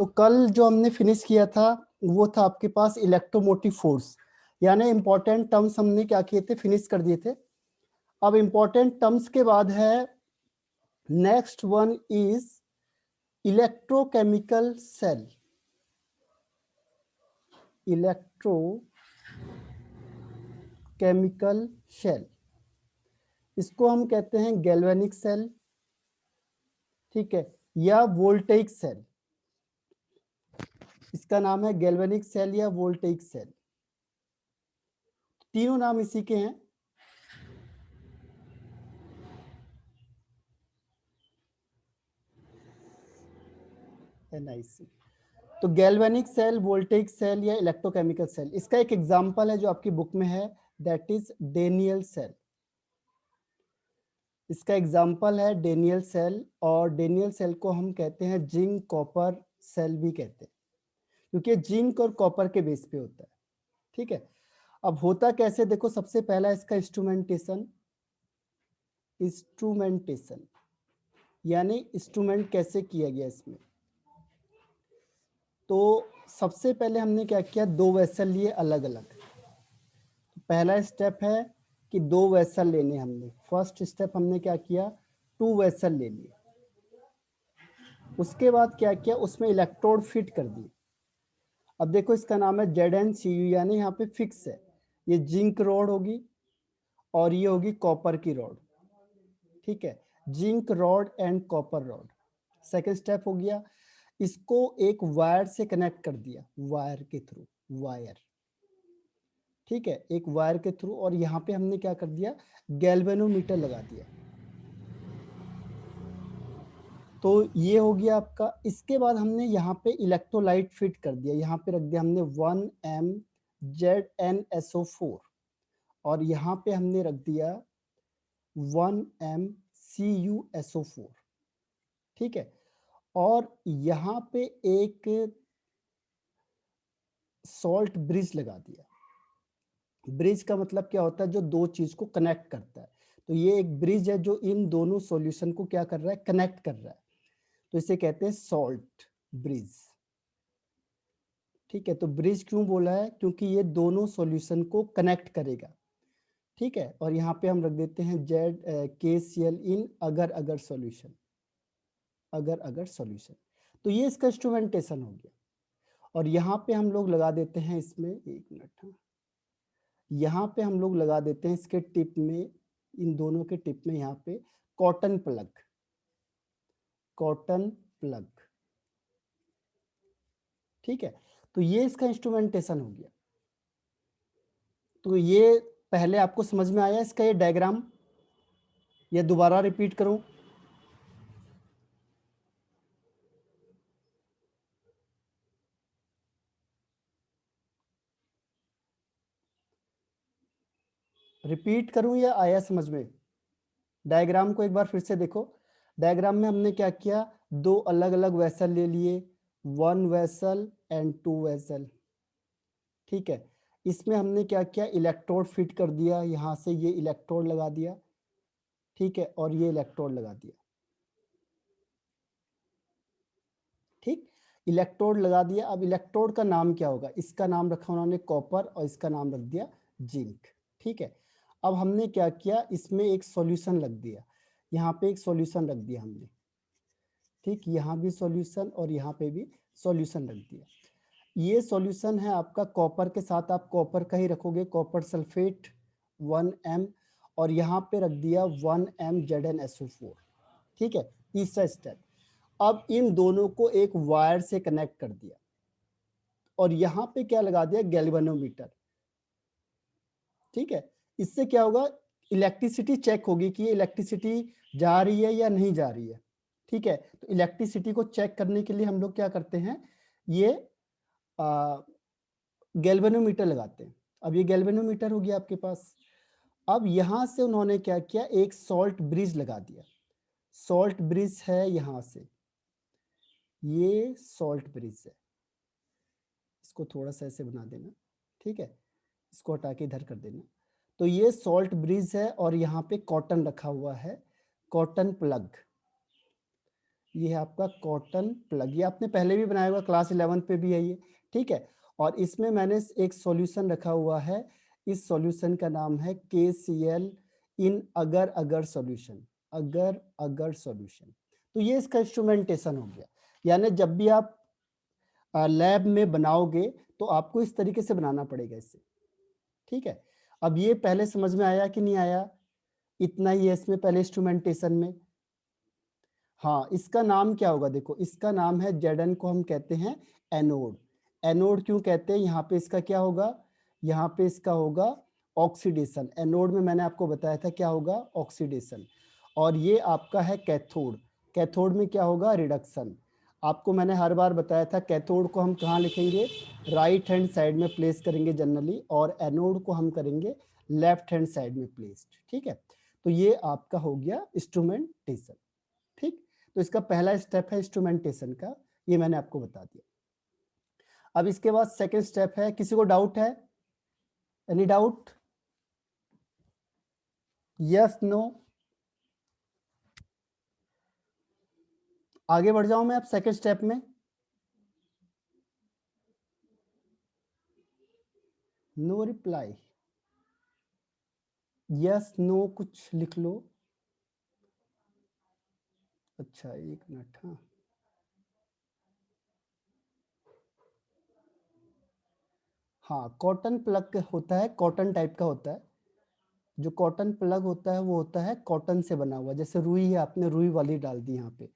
तो कल जो हमने फिनिश किया था वो था आपके पास इलेक्ट्रोमोटिव फोर्स, यानी इंपॉर्टेंट टर्म्स हमने क्या किए थे, फिनिश कर दिए थे। अब इंपॉर्टेंट टर्म्स के बाद है next one is electrochemical cell. Electrochemical cell, इसको हम कहते हैं गैल्वेनिक सेल, ठीक है, या वोल्टेइक सेल। इसका नाम है गैल्वेनिक सेल या वोल्टेइक सेल, तीनों नाम इसी के हैं। NIC, तो गैल्वेनिक सेल, वोल्टेइक सेल या इलेक्ट्रोकेमिकल सेल, इसका एक एग्जांपल है जो आपकी बुक में है, दैट इज डेनियल सेल। इसका एग्जांपल है डेनियल सेल, और डेनियल सेल को हम कहते हैं जिंक कॉपर सेल भी कहते हैं, क्योंकि जिंक और कॉपर के बेस पे होता है, ठीक है। अब होता कैसे, देखो सबसे पहला इसका इंस्ट्रूमेंटेशन यानी इंस्ट्रूमेंट कैसे किया गया इसमें। तो सबसे पहले हमने क्या किया, दो वेसल लिए अलग अलग। पहला स्टेप है कि दो वेसल लेने हमने, फर्स्ट स्टेप हमने क्या किया, टू वेसल ले लिए। उसके बाद क्या किया, उसमें इलेक्ट्रोड फिट कर दिए। अब देखो इसका नाम है ZnCu, यानी यहाँ पे फिक्स है, ये जिंक रॉड होगी और ये होगी कॉपर की रॉड, ठीक है, zinc rod and copper rod. Second step हो गया, इसको एक वायर से कनेक्ट कर दिया, वायर के थ्रू, वायर, ठीक है, एक वायर के थ्रू। और यहाँ पे हमने क्या कर दिया, गैल्वेनोमीटर लगा दिया। तो ये हो गया आपका। इसके बाद हमने यहाँ पे इलेक्ट्रोलाइट फिट कर दिया, यहाँ पे रख दिया हमने 1M ZnSO4, और यहाँ पे हमने रख दिया 1M CuSO4, ठीक है। और यहाँ पे एक सॉल्ट ब्रिज लगा दिया। ब्रिज का मतलब क्या होता है, जो दो चीज को कनेक्ट करता है। तो ये एक ब्रिज है जो इन दोनों सॉल्यूशन को क्या कर रहा है, कनेक्ट कर रहा है। तो इसे कहते हैं सॉल्ट ब्रिज, ठीक है। तो ब्रिज क्यों बोला है, क्योंकि ये दोनों सॉल्यूशन को कनेक्ट करेगा, ठीक है। और यहाँ पे हम रख देते हैं KCl इन अगर अगर सॉल्यूशन, अगर अगर सॉल्यूशन। तो ये इसका इंस्ट्रूमेंटेशन हो गया। और यहाँ पे हम लोग लगा देते हैं इसमें, एक मिनट, यहाँ पे हम लोग लगा देते हैं इसके टिप में, इन दोनों के टिप में यहाँ पे कॉटन प्लग, कॉटन प्लग, ठीक है। तो ये इसका इंस्ट्रूमेंटेशन हो गया। तो ये पहले आपको समझ में आया इसका ये डायग्राम, ये दोबारा रिपीट करूं, रिपीट करूं या आया समझ में। डायग्राम को एक बार फिर से देखो। डायग्राम में हमने क्या किया, दो अलग अलग वेसल ले लिए, one vessel and two vessel, ठीक है। इसमें हमने क्या किया, इलेक्ट्रोड फिट कर दिया, यहां से ये इलेक्ट्रोड लगा दिया, ठीक है, और ये इलेक्ट्रोड लगा दिया, ठीक, इलेक्ट्रोड लगा दिया। अब इलेक्ट्रोड का नाम क्या होगा, इसका नाम रखा उन्होंने कॉपर और इसका नाम रख दिया जिंक, ठीक है। अब हमने क्या किया, इसमें एक सॉल्यूशन रख दिया, यहाँ पे एक सॉल्यूशन रख दिया हमने, ठीक, यहाँ भी सॉल्यूशन और यहाँ पे भी सॉल्यूशन रख दिया। ये सॉल्यूशन है आपका कॉपर के साथ, आप कॉपर का ही रखोगे, कॉपर सल्फेट 1M, और यहाँ पे रख दिया 1M ZnSO4, ठीक है। तीसरा स्टेप, अब इन दोनों को एक वायर से कनेक्ट कर दिया, और यहाँ पे क्या लगा दिया, गैल्वेनोमीटर, ठीक है। इससे क्या होगा, इलेक्ट्रिसिटी चेक होगी कि ये इलेक्ट्रिसिटी जा रही है या नहीं जा रही है, ठीक है। तो इलेक्ट्रिसिटी को चेक करने के लिए हम लोग क्या करते हैं, ये गैल्वेनोमीटर लगाते हैं। अब ये गैल्वेनोमीटर हो गया आपके पास। अब यहां से उन्होंने क्या किया, एक सॉल्ट ब्रिज लगा दिया। सॉल्ट ब्रिज है यहाँ से, ये सॉल्ट ब्रिज है, इसको थोड़ा सा ऐसे बना देना, ठीक है, इसको हटा के इधर कर देना। तो ये सॉल्ट ब्रिज है, और यहाँ पे कॉटन रखा हुआ है, कॉटन प्लग, ये है आपका कॉटन प्लग, ये आपने पहले भी बनाया हुआ, क्लास 11 पे भी है ये, ठीक है। और इसमें मैंने एक सॉल्यूशन रखा हुआ है, इस सॉल्यूशन का नाम है KCl इन अगर अगर सॉल्यूशन, अगर अगर सॉल्यूशन। तो ये इसका इंस्ट्रूमेंटेशन हो गया, यानी जब भी आप लैब में बनाओगे तो आपको इस तरीके से बनाना पड़ेगा इससे, ठीक है। अब ये पहले समझ में आया कि नहीं आया? इतना ही है इसमें पहले इंस्ट्रूमेंटेशन में। हाँ, इसका नाम क्या होगा? देखो इसका नाम है Zn को हम कहते हैं एनोड। एनोड क्यों कहते हैं? यहाँ पे इसका क्या होगा? यहाँ पे इसका होगा ऑक्सीडेशन। एनोड में मैंने आपको बताया था क्या होगा? ऑक्सीडेशन। और ये आपका है कैथोड। कैथोड में क्या होगा? रिडक्शन। आपको मैंने हर बार बताया था कैथोड को हम कहाँ लिखेंगे? राइट हैंड साइड में प्लेस करेंगे जनरली, और एनोड को हम करेंगे लेफ्ट हैंड साइड में प्लेस्ड, ठीक है। तो ये आपका हो गया इंस्ट्रूमेंटेशन, ठीक। तो इसका पहला स्टेप है इंस्ट्रूमेंटेशन का, ये मैंने आपको बता दिया। अब इसके बाद सेकंड स्टेप है, किसी को डाउट है? Any doubt? Yes no? आगे बढ़ जाऊं मैं अब सेकंड स्टेप में? नो रिप्लाई, यस नो कुछ लिख लो। अच्छा एक मिनट, हाँ हाँ, कॉटन प्लग होता है, कॉटन टाइप का होता है। जो कॉटन प्लग होता है वो होता है कॉटन से बना हुआ। जैसे रुई है, आपने रुई वाली डाल दी यहाँ पे,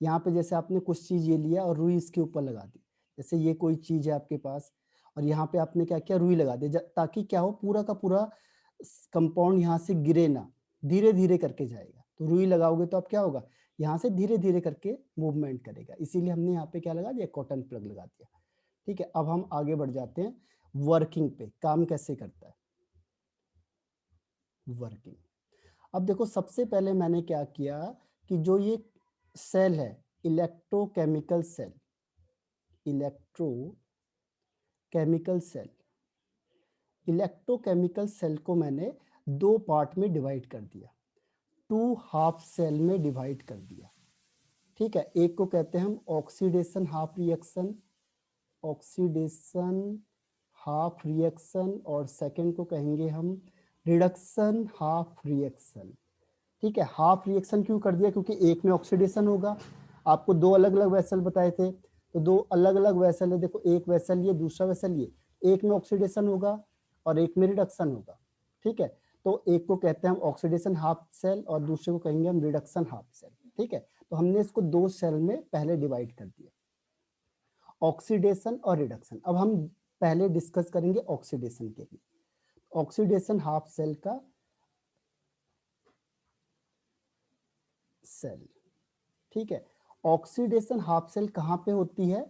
यहाँ पे जैसे आपने कुछ चीज ये लिया और रुई इसके ऊपर लगा दी, जैसे ये कोई चीज है आपके पास, और यहाँ पे आपने क्या किया? रुई लगा दी, ताकि क्या हो, पूरा का पूरा कंपाउंड यहाँ से गिरे ना, धीरे धीरे करके जाएगा। तो रुई लगाओगे तो अब क्या होगा? यहाँ से धीरे धीरे करके मूवमेंट करेगा, इसीलिए हमने यहाँ पे क्या लगा दिया? कॉटन प्लग लगा दिया, ठीक है। अब हम आगे बढ़ जाते हैं वर्किंग पे, काम कैसे करता है वर्किंग। अब देखो सबसे पहले मैंने क्या किया कि जो ये सेल है, electrochemical cell, electrochemical cell, electrochemical cell को मैंने दो पार्ट में डिवाइड कर दिया, टू हाफ सेल में डिवाइड कर दिया, ठीक है। एक को कहते हैं हम oxidation half reaction, oxidation half reaction, और सेकंड को कहेंगे हम रिडक्शन हाफ रिएक्शन, ठीक है। हाफ रिएक्शन क्यों कर दिया? क्योंकि एक में ऑक्सीडेशन होगा। आपको दो अलग अलग वेसल बताए थे, तो दो अलग अलग वेसल है, देखो एक वेसल ये, दूसरा वेसल ये, एक में ऑक्सीडेशन होगा और एक में रिडक्शन होगा, ठीक है। तो एक को कहते हैं हम ऑक्सीडेशन हाफ सेल और दूसरे को कहेंगे हम रिडक्शन हाफ सेल, ठीक है। तो हमने इसको दो सेल में पहले डिवाइड कर दिया, ऑक्सीडेशन और रिडक्शन। अब हम पहले डिस्कस करेंगे ऑक्सीडेशन के लिए। ऑक्सीडेशन हाफ सेल का सेल, ठीक है। ऑक्सीडेशन हाफ सेल कहाँ पे होती है?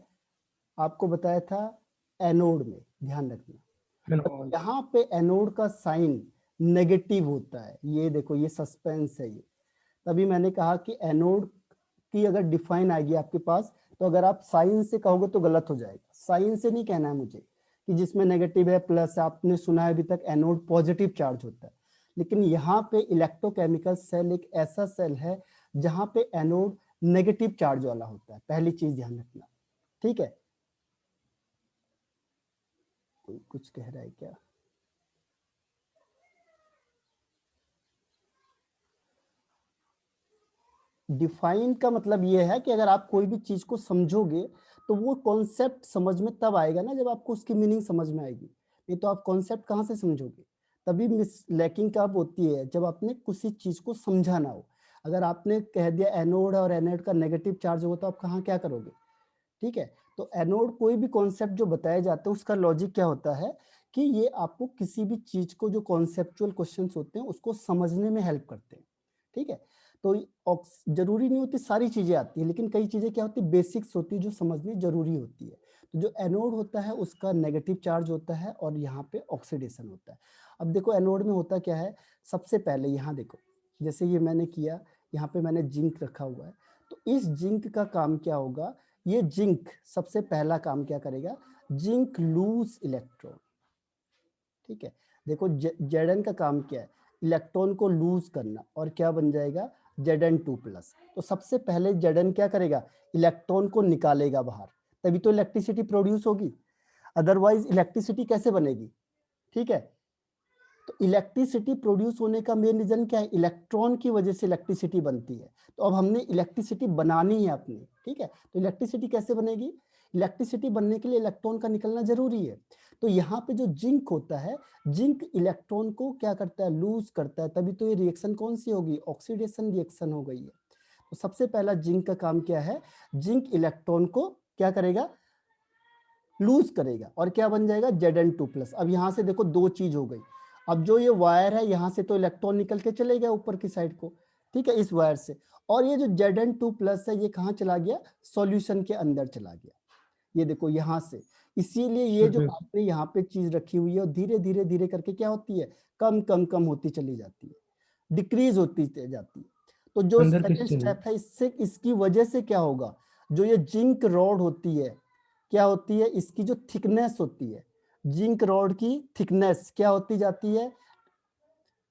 आपको बताया था एनोड में, ध्यान रखना। यहाँ पे एनोड का साइन नेगेटिव होता है, ये देखो ये सस्पेंस है ये। तभी मैंने कहा कि एनोड की अगर डिफाइन आएगी आपके पास, तो अगर आप साइन से कहोगे तो गलत हो जाएगा। साइन से नहीं कहना है मुझे कि जिसमें नेगेटिव है प्लस, आपने सुना है अभी तक एनोड पॉजिटिव चार्ज होता है, लेकिन यहाँ पे इलेक्ट्रोकेमिकल सेल एक ऐसा सेल है जहाँ पे एनोड नेगेटिव चार्ज वाला होता है, पहली चीज ध्यान रखना, ठीक है। कोई कुछ कह रहा है क्या? डिफाइन का मतलब ये है कि अगर आप कोई भी चीज को समझोगे तो वो कॉन्सेप्ट समझ में तब आएगा ना जब आपको उसकी मीनिंग समझ में आएगी, नहीं तो आप कॉन्सेप्ट कहाँ से समझोगे? तभी मिस लैकिंग कब होती है? जब आपने किसी चीज को समझा ना हो। अगर आपने कह दिया एनोड और एनोड का नेगेटिव चार्ज होगा तो आप कहाँ क्या करोगे, ठीक है। तो एनोड कोई भी कॉन्सेप्ट जो बताए जाते हैं उसका लॉजिक क्या होता है कि ये आपको किसी भी चीज को, जो कॉन्सेप्चुअल क्वेश्चंस होते हैं उसको समझने में हेल्प करते हैं, ठीक है। तो जरूरी नहीं होती सारी चीजें आती है, लेकिन कई चीजें क्या होती है, बेसिक्स होती है जो समझनी जरूरी होती है। तो जो एनोड होता है उसका नेगेटिव चार्ज होता है और यहाँ पे ऑक्सीडेशन होता है। अब देखो एनोड में होता क्या है, सबसे पहले यहाँ देखो, जैसे ये मैंने किया, यहाँ पे मैंने जिंक रखा हुआ है, तो इस जिंक का काम क्या होगा? ये जिंक सबसे पहला काम क्या करेगा? जिंक लूज इलेक्ट्रॉन, ठीक है। देखो Zn का काम क्या है? इलेक्ट्रॉन को लूज करना, और क्या बन जाएगा? Zn2+। तो सबसे पहले Zn क्या करेगा, इलेक्ट्रॉन को निकालेगा बाहर, तभी तो इलेक्ट्रिसिटी प्रोड्यूस होगी, अदरवाइज इलेक्ट्रिसिटी कैसे बनेगी। ठीक है, तो इलेक्ट्रिसिटी प्रोड्यूस होने का मेन रीजन क्या है, इलेक्ट्रॉन की वजह से इलेक्ट्रिसिटी बनती है। तो अब हमने इलेक्ट्रिसिटी बनानी है अपनी, ठीक है, तो इलेक्ट्रिसिटी कैसे बनेगी, इलेक्ट्रिसिटी बनने के लिए इलेक्ट्रॉन का निकलना जरूरी है। तो यहाँ पे जो जिंक होता है, जिंक इलेक्ट्रॉन को क्या करता है, लूज करता है, तभी तो ये रिएक्शन कौन सी होगी, ऑक्सीडेशन रिएक्शन हो गई है। तो सबसे पहला जिंक का काम क्या है, जिंक इलेक्ट्रॉन को क्या करेगा, लूज करेगा और क्या बन जाएगा, Zn2+। अब यहाँ से देखो दो चीज हो गई, अब जो ये वायर है यहाँ से तो इलेक्ट्रॉन निकल के चले गया ऊपर की साइड को, ठीक है, इस वायर से, और ये जो Zn2+ है ये कहाँ चला गया, सॉल्यूशन के अंदर चला गया, ये देखो यहाँ से। इसीलिए ये जो आपने यहाँ पे चीज रखी हुई है और धीरे धीरे धीरे करके क्या होती है, कम कम कम होती चली जाती है, डिक्रीज होती जाती है। तो जो सेकंड स्टेप है, इससे इसकी वजह से क्या होगा, जो ये जिंक रॉड होती है, क्या होती है, इसकी जो थिकनेस होती है, जिंक रॉड की थिकनेस क्या होती जाती है,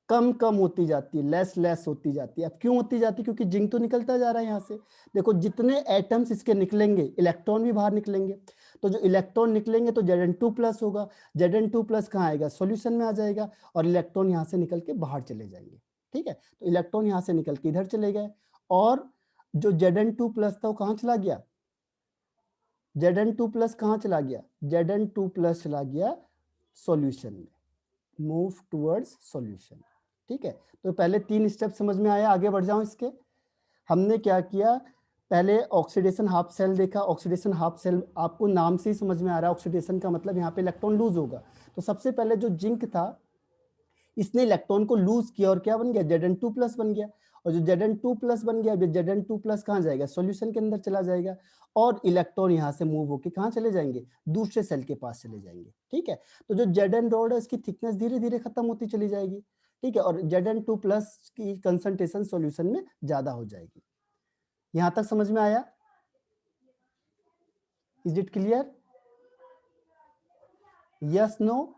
कम कम होती जाती है, लेस लेस होती जाती है। अब क्यों होती जाती है, क्योंकि जिंक तो निकलता जा रहा है यहाँ से, देखो जितने एटम्स इसके निकलेंगे इलेक्ट्रॉन भी बाहर निकलेंगे, तो जो इलेक्ट्रॉन निकलेंगे तो Zn2+ होगा, Zn2+ कहाँ आएगा, सॉल्यूशन में आ जाएगा, और इलेक्ट्रॉन यहाँ से निकल के बाहर चले जाएंगे। ठीक है, तो इलेक्ट्रॉन यहाँ से निकल के इधर चले गए, और जो Zn2+ था वो कहाँ चला गया, Zn2+ कहाँ चला गया, Zn2+ चला गया सॉल्यूशन में, मूव टुवर्ड्स सॉल्यूशन। ठीक है, तो पहले 3 स्टेप समझ में आया, आगे बढ़ जाऊं इसके। हमने क्या किया, पहले ऑक्सीडेशन हाफ सेल देखा, ऑक्सीडेशन हाफ सेल आपको नाम से ही समझ में आ रहा है, ऑक्सीडेशन का मतलब यहाँ पे इलेक्ट्रॉन लूज होगा। तो सबसे पहले जो जिंक था इसने इलेक्ट्रॉन को लूज किया और क्या बन गया, Zn2+ बन गया, और जो Zn2+ बन गया, Zn2+ कहाँ जाएगा, सॉल्यूशन के अंदर चला जाएगा, और इलेक्ट्रॉन यहाँ से मूव होके कहाँ चले जाएंगे, दूसरे सेल के पास चले जाएंगे। ठीक है, तो जो Zn रॉड है इसकी थिकनेस धीरे धीरे खत्म होती चली जाएगी। ठीक है, और Zn2+ की कंसंट्रेशन सॉल्यूशन में ज्यादा हो जाएगी। यहां तक समझ में आया, is it clear, yes no,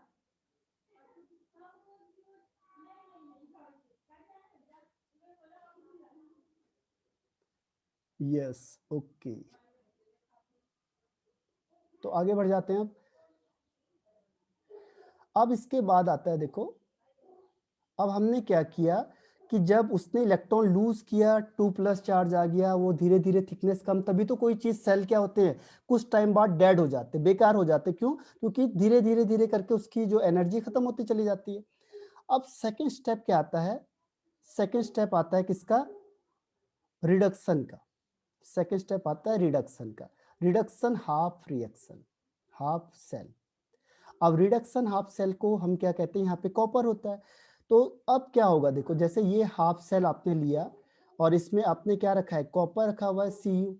yes, okay. तो आगे बढ़ जाते हैं। अब इसके बाद आता है, देखो अब हमने क्या किया कि जब उसने इलेक्ट्रॉन लूज किया, 2+ चार्ज आ गया, वो धीरे धीरे थिकनेस कम, तभी तो कोई चीज सेल क्या होते हैं, कुछ टाइम बाद डेड हो जाते, बेकार हो जाते, क्यों, क्योंकि धीरे धीरे धीरे करके उसकी जो एनर्जी खत्म होती चली जाती है। अब सेकेंड स्टेप क्या आता है, सेकेंड स्टेप आता है किसका, रिडक्शन का। सेकेंड स्टेप आता है रिडक्शन का, reduction half reaction, half cell. अब रिडक्शन हाफ सेल को हम क्या कहते हैं, यहाँ पे कॉपर होता है। तो अब क्या होगा, देखो जैसे ये हाफ सेल आपने लिया और इसमें आपने क्या रखा है, कॉपर रखा हुआ है Cu।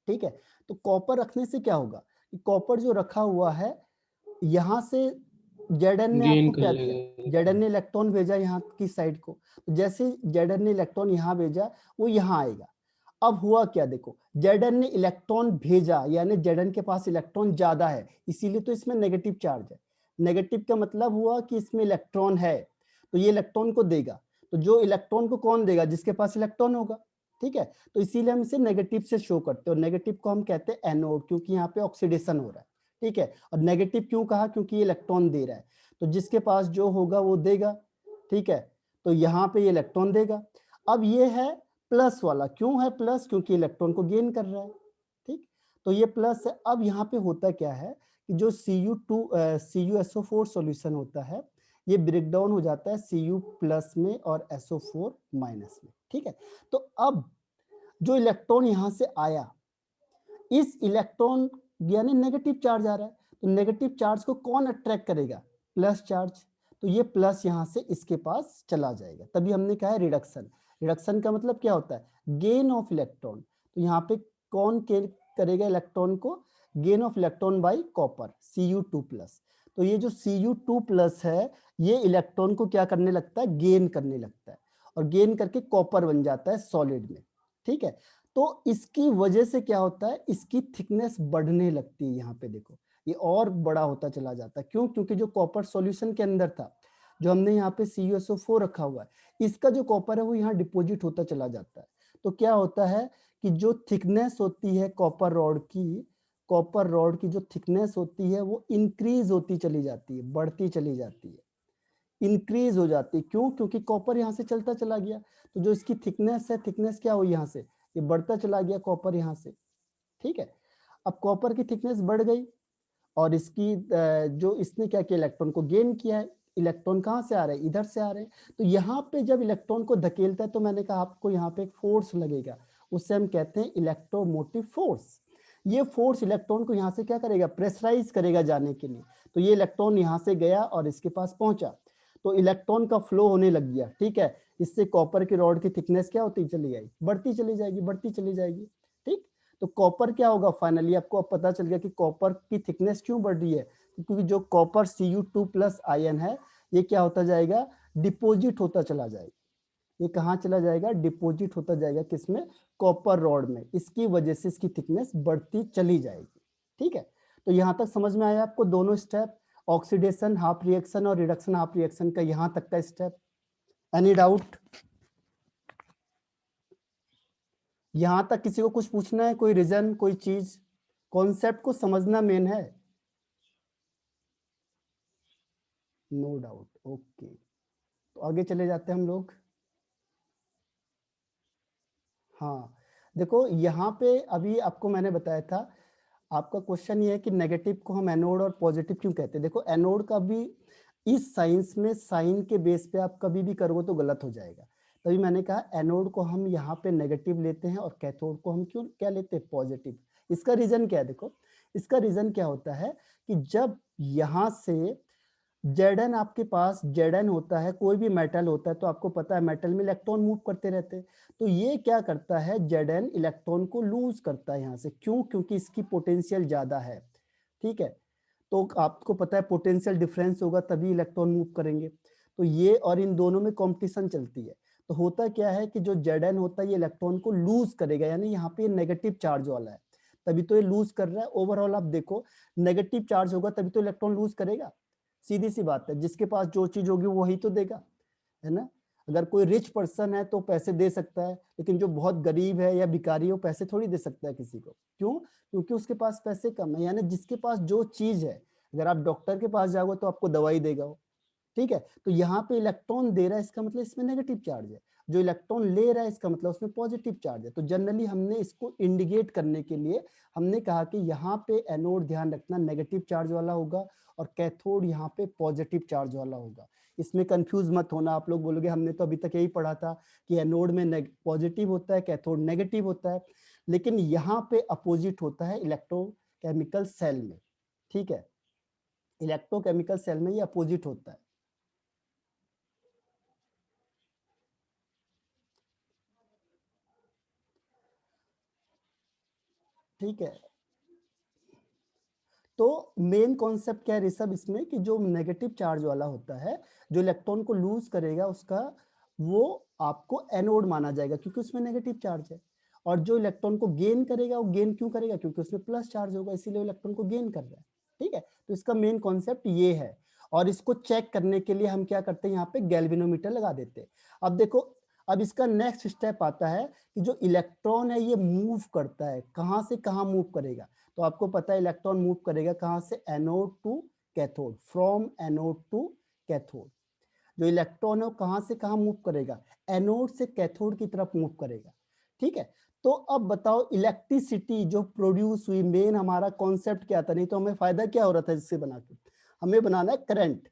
ठीक है, तो कॉपर रखने से क्या होगा, कि कॉपर जो रखा हुआ है यहाँ से Zn ने आपको क्या दिया, Zn ने इलेक्ट्रॉन भेजा यहाँ की साइड को, तो जैसे Zn ने इलेक्ट्रॉन यहाँ भेजा वो यहाँ आएगा। अब हुआ क्या, देखो Zn ने इलेक्ट्रॉन भेजा, यानी Zn के पास इलेक्ट्रॉन ज्यादा है, इसीलिए तो इसमें नेगेटिव चार्ज है। नेगेटिव का मतलब हुआ कि इसमें इलेक्ट्रॉन है, तो ये इलेक्ट्रॉन को देगा, तो जो इलेक्ट्रॉन को कौन देगा, जिसके पास इलेक्ट्रॉन होगा। ठीक है, तो इसीलिए हम इसे नेगेटिव से शो करते हैं, और नेगेटिव को हम कहते हैं एनोड, क्योंकि यहाँ पे ऑक्सीडेशन हो रहा है। ठीक है, और नेगेटिव क्यों कहा, क्योंकि ये इलेक्ट्रॉन दे रहा है, तो जिसके पास जो होगा वो देगा। ठीक है, तो यहाँ पे ये इलेक्ट्रॉन देगा। अब ये है प्लस वाला, क्यों है प्लस, क्योंकि इलेक्ट्रॉन को गेन कर रहा है। ठीक, तो ये प्लस है। अब यहाँ पे होता क्या है कि जो CuSO4 सॉल्यूशन होता है, ये ब्रेक डाउन हो जाता है Cu+ में और SO4- में। ठीक है, तो अब जो इलेक्ट्रॉन यहाँ से आया, इस इलेक्ट्रॉन यानी नेगेटिव चार्ज आ रहा है, तो नेगेटिव चार्ज को कौन अट्रैक्ट करेगा, प्लस चार्ज, तो ये प्लस यहाँ से इसके पास चला जाएगा, तभी हमने कहा है रिडक्शन। रिडक्शन का मतलब क्या होता है, गेन ऑफ इलेक्ट्रॉन। तो यहाँ पे कौन करेगा इलेक्ट्रॉन को, gain of electron by copper Cu2+। तो ये जो Cu2+ है ये इलेक्ट्रॉन को क्या करने लगता है, गेन करने लगता है, और गेन करके कॉपर बन जाता है सॉलिड में। ठीक है, तो इसकी वजह से क्या होता है, इसकी थिकनेस बढ़ने लगती है, यहाँ पे देखो ये और बड़ा होता चला जाता है, क्यों, क्योंकि जो कॉपर सॉल्यूशन के अंदर था, जो हमने यहाँ पे CuSO4 रखा हुआ है, इसका जो कॉपर है वो यहाँ डिपॉजिट होता चला जाता है। तो क्या होता है कि जो थिकनेस होती है कॉपर रॉड की जो थिकनेस होती है वो इंक्रीज होती चली जाती है, बढ़ती चली जाती है, इंक्रीज हो जाती है। क्यों? क्योंकि कॉपर यहाँ से चलता चला गया, तो जो इसकी थिकनेस है, थिकनेस क्या हुई यहाँ से, ये बढ़ता चला गया कॉपर यहाँ से। ठीक है, अब कॉपर की थिकनेस बढ़ गई और इसकी जो इसने क्या किया, इलेक्ट्रॉन को गेन किया है। इलेक्ट्रॉन कहाँ से आ रहे हैं, इधर से आ रहे हैं। तो यहाँ पे जब इलेक्ट्रॉन को धकेलता है तो मैंने कहा आपको यहाँ पे एक फोर्स लगेगा, उससे हम कहते हैं इलेक्ट्रोमोटिव फोर्स। ये फोर्स इलेक्ट्रॉन को यहाँ से क्या करेगा, प्रेशराइज करेगा जाने के लिए। तो ये इलेक्ट्रॉन यहाँ से गया और इसके पास पहुंचा, तो इलेक्ट्रॉन का फ्लो होने लग गया। ठीक है, इससे कॉपर की रॉड की थिकनेस क्या होती चली जाएगी, बढ़ती चली जाएगी, बढ़ती चली जाएगी। ठीक, तो कॉपर क्या होगा, फाइनली आपको अब पता चल गया कि कॉपर की थिकनेस क्यों बढ़ रही है, क्योंकि जो कॉपर Cu2+ आयन है ये क्या होता जाएगा, डिपॉजिट होता चला जाएगा। ये कहाँ चला जाएगा, डिपॉजिट होता जाएगा, किसमें, कॉपर रॉड में। इसकी वजह से इसकी थिकनेस बढ़ती चली जाएगी। ठीक है, तो यहाँ तक समझ में आया आपको दोनों स्टेप, ऑक्सीडेशन हाफ रिएक्शन और रिडक्शन हाफ रिएक्शन का यहाँ तक का स्टेप। Any doubt? यहाँ तक किसी को कुछ पूछना है, कोई रीजन, कोई चीज? कॉन्सेप्ट को समझना मेन है। No doubt, okay. तो आगे चले जाते हैं हम लोग। हाँ, देखो यहाँ पे अभी आपको मैंने बताया था, आपका क्वेश्चन ये है कि नेगेटिव को हम एनोड और पॉजिटिव क्यों कहते हैं। देखो एनोड का भी इस साइंस में साइन के बेस पे आप कभी भी करोगे तो गलत हो जाएगा। तभी मैंने कहा एनोड को हम यहाँ पे नेगेटिव लेते हैं और कैथोड को हम क्यों क्या लेते हैं, पॉजिटिव। इसका रीजन क्या है, देखो इसका रीजन क्या होता है कि जब यहाँ से Zn आपके पास Zn होता है, कोई भी मेटल होता है तो आपको पता है मेटल में इलेक्ट्रॉन मूव करते रहते हैं। तो ये क्या करता है, Zn इलेक्ट्रॉन को लूज करता है यहाँ से। क्यों? क्योंकि इसकी पोटेंशियल ज्यादा है। ठीक है, तो आपको पता है पोटेंशियल डिफरेंस होगा तभी इलेक्ट्रॉन मूव करेंगे। तो ये और इन दोनों में कंपटीशन चलती है। तो होता क्या है कि जो Zn होता है ये इलेक्ट्रॉन को लूज करेगा, यानी यहाँ पे नेगेटिव चार्ज वाला है, तभी तो ये लूज कर रहा है। ओवरऑल आप देखो नेगेटिव चार्ज होगा तभी तो इलेक्ट्रॉन लूज करेगा, सीधी सी बात है। जिसके पास जो चीज होगी वही तो देगा, है ना। अगर कोई रिच पर्सन है तो पैसे दे सकता है, लेकिन जो बहुत गरीब है या भिखारी है वो पैसे थोड़ी दे सकता है किसी को। क्यों? क्योंकि उसके पास पैसे कम है। यानी जिसके पास जो चीज है, अगर आप डॉक्टर के पास जाओगे तो आपको दवाई देगा वो। ठीक है, तो यहाँ पे इलेक्ट्रॉन दे रहा है इसका मतलब इसमें नेगेटिव चार्ज है, जो इलेक्ट्रॉन ले रहा है इसका मतलब उसमें पॉजिटिव चार्ज है। तो जनरली हमने इसको इंडिकेट करने के लिए हमने कहा कि यहाँ पे एनोड ध्यान रखना नेगेटिव चार्ज वाला होगा और कैथोड यहाँ पे पॉजिटिव चार्ज वाला होगा। इसमें कंफ्यूज मत होना। आप लोग बोलोगे हमने तो अभी तक यही पढ़ा था कि एनोड में पॉजिटिव होता है, कैथोड नेगेटिव होता है, लेकिन यहाँ पे अपोजिट होता है इलेक्ट्रोकेमिकल सेल में। ठीक है, इलेक्ट्रोकेमिकल सेल में ये अपोजिट होता है। ठीक है, तो मेन कॉन्सेप्ट क्या है ऋषभ इसमें, कि जो नेगेटिव चार्ज वाला होता है, जो इलेक्ट्रॉन को लूज करेगा उसका, वो आपको एनोड माना जाएगा क्योंकि उसमें नेगेटिव चार्ज है। और जो इलेक्ट्रॉन को गेन करेगा वो गेन क्यों करेगा, क्योंकि उसमें प्लस चार्ज होगा, इसीलिए इलेक्ट्रॉन को गेन कर रहा है। ठीक है, तो इसका मेन कॉन्सेप्ट ये है। और इसको चेक करने के लिए हम क्या करते हैं, यहाँ पे गैल्वेनोमीटर लगा देते हैं। अब देखो, अब इसका नेक्स्ट स्टेप आता है कि जो इलेक्ट्रॉन है ये मूव करता है, कहाँ से कहाँ मूव करेगा। तो आपको पता है इलेक्ट्रॉन मूव करेगा कहाँ से, anode to cathode, from anode to cathode. जो इलेक्ट्रॉन है वो कहाँ से कहाँ मूव करेगा, एनोड से कैथोड की तरफ मूव करेगा। ठीक है, तो अब बताओ इलेक्ट्रिसिटी जो प्रोड्यूस हुई, मेन हमारा कॉन्सेप्ट क्या था, नहीं तो हमें फायदा क्या हो रहा था जिससे बना के, हमें बनाना है करंट।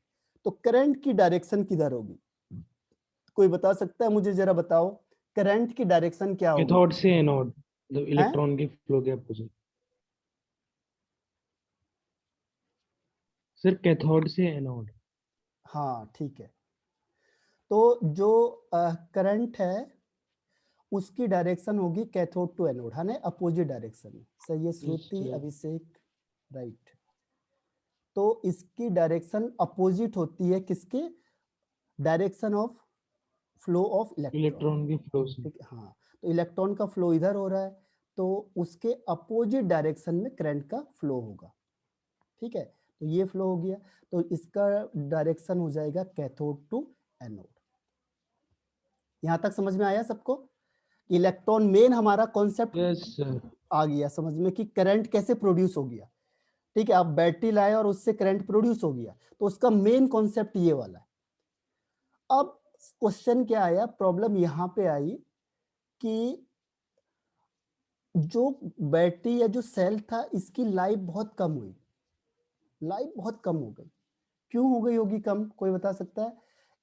तो करंट की डायरेक्शन किधर होगी, कोई बता सकता है मुझे, जरा बताओ करंट की डायरेक्शन क्या होगी। कैथोड से एनोड, मतलब है, इलेक्ट्रॉन की फ्लो के अपोजिट। सर कैथोड से एनोड। हाँ ठीक है। तो जो करंट है उसकी डायरेक्शन होगी कैथोड टू एनोड, है ना, अपोजिट डायरेक्शन में। सही है श्रुति, अभिषेक, राइट। तो इसकी डायरेक्शन अपोजिट होती है किसके, direction of flow of electron. Electron की फ्लो से। ठीक है, हाँ, तो इलेक्ट्रॉन का फ्लो इधर हो रहा है, तो उसके अपोजिट डायरेक्शन में करंट का फ्लो होगा। ठीक है, तो ये फ्लो हो गया, तो इसका डायरेक्शन हो जाएगा कैथोड टू एनोड। यहाँ तक समझ में आया सबको? इलेक्ट्रॉन मेन हमारा कॉन्सेप्ट Yes, sir. आ गया समझ में कि करंट कैसे प्रोड्यूस हो गया। ठीक है, आप बैटरी लाए और उससे करंट प्रोड्यूस हो गया, तो उसका मेन कॉन्सेप्ट ये वाला है। अब क्वेश्चन क्या आया, प्रॉब्लम यहाँ पे आई कि जो बैटरी या जो सेल था इसकी लाइफ बहुत कम हुई, लाइफ बहुत कम हो गई। क्यों हो गई होगी कम, कोई बता सकता है?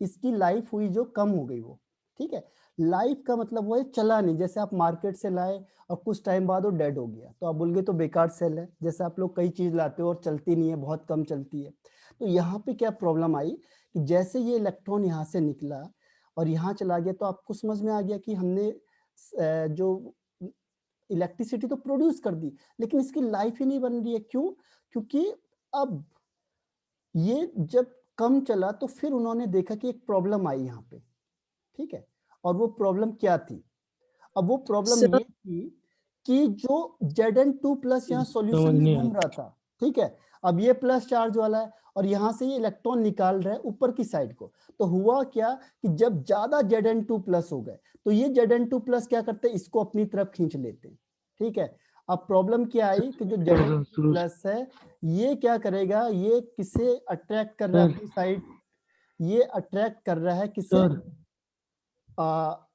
इसकी लाइफ हुई जो कम हो गई वो। ठीक है, लाइफ का मतलब वो है चला नहीं, जैसे आप मार्केट से लाए और कुछ टाइम बाद वो डेड हो गया तो आप बोलोगे तो बेकार सेल है। जैसे आप लोग कई चीज लाते हो और चलती नहीं है, बहुत कम चलती है। तो यहाँ पे क्या प्रॉब्लम आई कि जैसे ये इलेक्ट्रॉन यहाँ से निकला और यहाँ चला गया तो आपको समझ में आ गया कि हमने जो इलेक्ट्रिसिटी तो प्रोड्यूस कर दी, लेकिन इसकी लाइफ ही नहीं बन रही है। क्यों? क्योंकि अब ये जब कम चला तो फिर उन्होंने देखा कि एक प्रॉब्लम आई यहाँ पे। ठीक है, और वो प्रॉब्लम क्या थी? अब वो प्रॉब्लम सर ये थी कि जो Zn2 प्लस यहाँ सॉल्यूशन समझ में नहीं घूम रहा था, ठीक है, अब ये प्लस चार्ज वाला है और यहाँ से ये इलेक्ट्रॉन निकाल रहा है ऊपर की साइड को। तो हुआ क्या कि जब ज्यादा Zn2 प्लस हो गए तो ये Zn2 प्लस क्या करते हैं, इसको अपनी तरफ खींच लेते हैं। ठीक है, अब प्रॉब्लम क्या आई कि जो Zn2 प्लस है ये क्या करेगा, ये किसे अट्रैक्ट कर रहा है Sir. अपनी साइड, ये अट्रैक्ट कर रहा है किसे, Sir.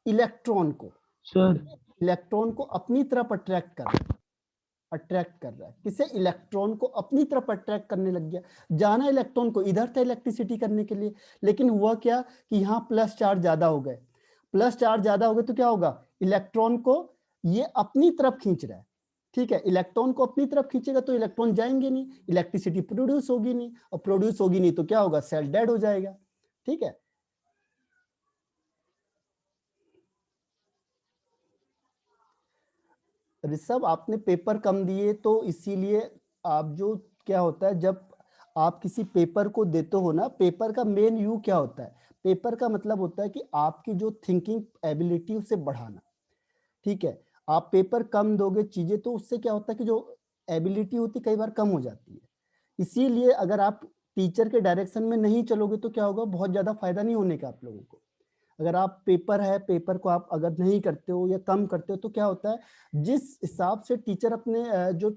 इलेक्ट्रॉन को। Sir. इलेक्ट्रॉन को अपनी तरफ अट्रैक्ट कर रहा है, अट्रैक्ट कर रहा है किसे, इलेक्ट्रॉन को अपनी तरफ अट्रैक्ट करने लग गया। जाना इलेक्ट्रॉन को इधर था इलेक्ट्रिसिटी करने के लिए, लेकिन हुआ क्या कि यहाँ प्लस चार्ज ज्यादा हो गए। प्लस चार्ज ज्यादा हो गए तो क्या होगा, इलेक्ट्रॉन को ये अपनी तरफ खींच रहा है। ठीक है, इलेक्ट्रॉन को अपनी तरफ खींचेगा तो इलेक्ट्रॉन जाएंगे नहीं, इलेक्ट्रिसिटी प्रोड्यूस होगी नहीं, और प्रोड्यूस होगी नहीं तो क्या होगा, सेल डेड हो जाएगा। ठीक है, ऋषभ आपने पेपर कम दिए तो इसीलिए आप जो क्या होता है, जब आप किसी पेपर को देते हो ना, पेपर का मेन यू क्या होता है, पेपर का मतलब होता है कि आपकी जो थिंकिंग एबिलिटी उसे बढ़ाना। ठीक है, आप पेपर कम दोगे चीजें तो उससे क्या होता है कि जो एबिलिटी होती कई बार कम हो जाती है। इसीलिए अगर आप टीचर के डायरेक्शन में नहीं चलोगे तो क्या होगा, बहुत ज्यादा फायदा नहीं होने का आप लोगों को। अगर आप पेपर है, पेपर को आप अगर नहीं करते हो या कम करते हो तो क्या होता है, जिस हिसाब से टीचर अपने जो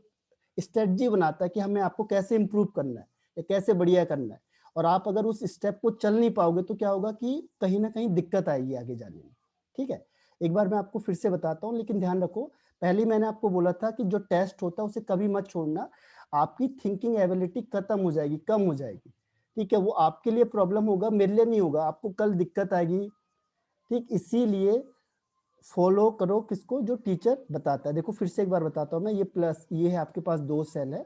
स्ट्रेटजी बनाता है कि हमें आपको कैसे इंप्रूव करना है या कैसे बढ़िया करना है, और आप अगर उस स्टेप को चल नहीं पाओगे तो क्या होगा कि कहीं ना कहीं दिक्कत आएगी आगे जाने में। ठीक है, एक बार मैं आपको फिर से बताता हूँ, लेकिन ध्यान रखो, पहले मैंने आपको बोला था कि जो टेस्ट होता है उसे कभी मत छोड़ना, आपकी थिंकिंग एबिलिटी खत्म हो जाएगी, कम हो जाएगी। ठीक है, वो आपके लिए प्रॉब्लम होगा, मेरे लिए नहीं होगा, आपको कल दिक्कत आएगी। ठीक, इसीलिए फॉलो करो किसको, जो टीचर बताता है। देखो फिर से एक बार बताता हूँ मैं, ये प्लस ये है आपके पास दो सेल है।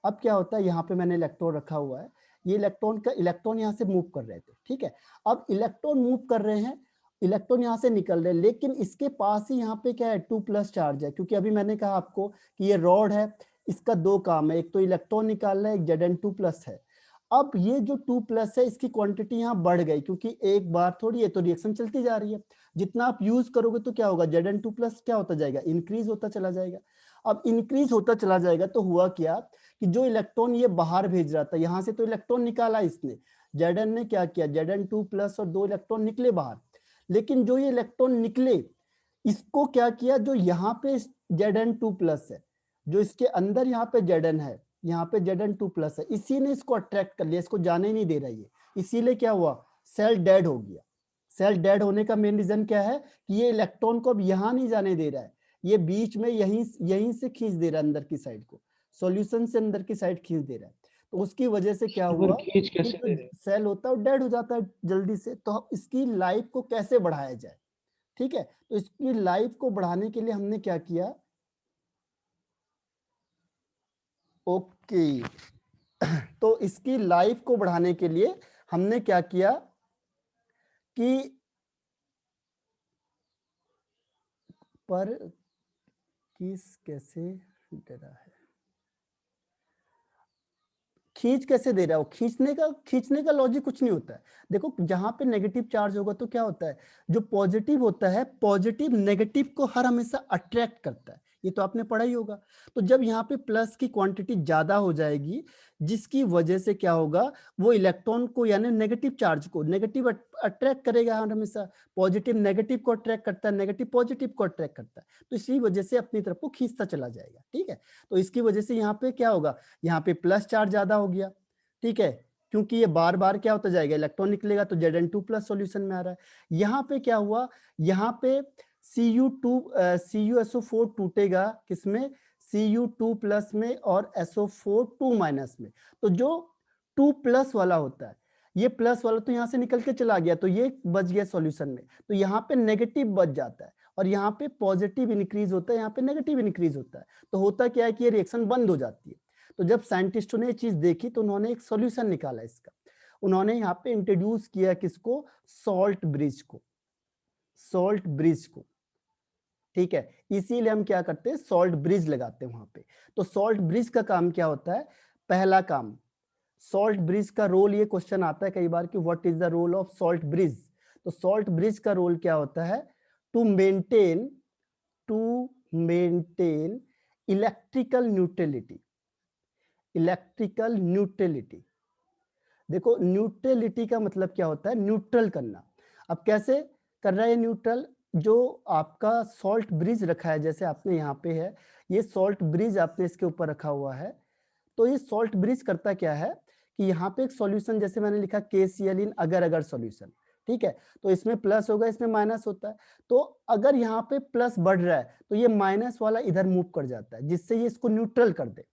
अब क्या होता है, यहाँ पे मैंने इलेक्ट्रॉन रखा हुआ है, ये इलेक्ट्रॉन यहाँ से मूव कर रहे थे। ठीक है, अब इलेक्ट्रॉन मूव कर रहे हैं, इलेक्ट्रॉन यहाँ से निकल रहे हैं, लेकिन इसके पास ही यहाँ पे क्या है, 2 प्लस चार्ज है। क्योंकि अभी मैंने कहा आपको कि ये रॉड है, इसका दो काम है, एक तो इलेक्ट्रॉन निकालना है, एक Zn2 प्लस है। अब ये जो 2 प्लस है इसकी क्वांटिटी यहाँ बढ़ गई, क्योंकि एक बार थोड़ी है तो रिएक्शन चलती जा रही है। जितना आप यूज करोगे तो क्या होगा, Zn2 प्लस क्या होता जाएगा, इंक्रीज होता चला जाएगा। अब इंक्रीज होता चला जाएगा तो हुआ क्या कि जो इलेक्ट्रॉन ये बाहर भेज रहा था, यहाँ से तो इलेक्ट्रॉन निकाला इसने, Zn ने क्या किया, Zn2 प्लस और 2 इलेक्ट्रॉन निकले बाहर। लेकिन जो ये इलेक्ट्रॉन निकले, इसको क्या किया, जो यहाँ पे Zn2 प्लस है, जो इसके अंदर यहाँ पे Zn है, यहाँ पे Zn2 प्लस है, इसी ने इसको अट्रैक्ट कर लिया, इसको जाने नहीं दे रही है। इसीलिए क्या हुआ, सेल डेड हो गया। सेल डेड होने का मेन रीजन क्या है कि ये इलेक्ट्रॉन को अब यहाँ नहीं जाने दे रहा है, ये बीच में यहीं से खींच दे रहा है अंदर की साइड को, सॉल्यूशन से अंदर की साइड खींच दे रहा है। तो उसकी वजह से क्या पर हुआ खींच कि कैसे दे जो रहे हैं? सेल होता है वो डेड हो जाता है जल्दी से। तो इसकी लाइफ को कैसे बढ़ाया जाए, ठीक है, तो इसकी लाइफ को बढ़ाने के लिए हमने क्या किया, ओके तो इसकी लाइफ को बढ़ाने के लिए हमने क्या किया कि पर किस कैसे दे रहा है, खींच कैसे दे रहा है, खींचने का लॉजिक कुछ नहीं होता है। देखो जहां पे नेगेटिव चार्ज होगा तो क्या होता है, जो पॉजिटिव होता है, पॉजिटिव नेगेटिव को हर हमेशा अट्रैक्ट करता है, ये तो आपने पढ़ा ही होगा। तो जब यहाँ पे प्लस की क्वांटिटी ज्यादा हो जाएगी, जिसकी वजह से क्या होगा, वो इलेक्ट्रॉन को यानी नेगेटिव चार्ज को नेगेटिव अट्रैक्ट करेगा हमेशा। पॉजिटिव नेगेटिव को अट्रैक्ट करता है, नेगेटिव पॉजिटिव को अट्रैक्ट करता है, तो इसी वजह से अपनी तरफ को खींचता चला जाएगा। ठीक है, तो इसकी वजह से यहाँ पे क्या होगा, यहाँ पे प्लस चार्ज ज्यादा हो गया। ठीक है, क्योंकि ये बार बार क्या होता जाएगा, इलेक्ट्रॉन निकलेगा, तो Zn2 प्लस सोल्यूशन में आ रहा है। यहाँ पे क्या हुआ, यहाँ पे CuSO4 टूटेगा किसमें, Cu2 प्लस में और SO4 2 माइनस में। तो जो 2 प्लस वाला होता है, ये प्लस वाला तो यहाँ से निकल के चला गया, तो ये बच गया सॉल्यूशन में। तो यहाँ पे नेगेटिव बच जाता है और यहाँ पे पॉजिटिव इंक्रीज होता है, यहाँ पे नेगेटिव इंक्रीज होता है। तो होता क्या है कि ये रिएक्शन बंद हो जाती है। तो जब साइंटिस्टों ने ये चीज देखी तो उन्होंने एक सॉल्यूशन निकाला इसका। उन्होंने यहाँ पे इंट्रोड्यूस किया किसको, सॉल्ट ब्रिज को, सॉल्ट ब्रिज को। ठीक है, इसीलिए हम क्या करते हैं, सॉल्ट ब्रिज लगाते हैं वहां पे। तो सॉल्ट ब्रिज का काम क्या होता है, पहला काम, सॉल्ट ब्रिज का रोल, ये क्वेश्चन आता है कई बार कि what is the role of salt bridge. तो सॉल्ट ब्रिज का रोल क्या होता है, to maintain electrical neutrality. Electrical neutrality, देखो न्यूट्रलिटी का मतलब क्या होता है, न्यूट्रल करना। अब कैसे कर रहा है न्यूट्रल, जो आपका सॉल्ट ब्रिज रखा है, जैसे आपने यहाँ पे है, ये सॉल्ट ब्रिज आपने इसके ऊपर रखा हुआ है। तो ये सॉल्ट ब्रिज करता क्या है कि यहाँ पे एक सॉल्यूशन, जैसे मैंने लिखा KCl इन अगर अगर सॉल्यूशन। ठीक है, तो इसमें प्लस होगा, इसमें माइनस होता है। तो अगर यहाँ पे प्लस बढ़ रहा है तो ये माइनस वाला इधर मूव कर जाता है, जिससे ये इसको न्यूट्रल कर दे।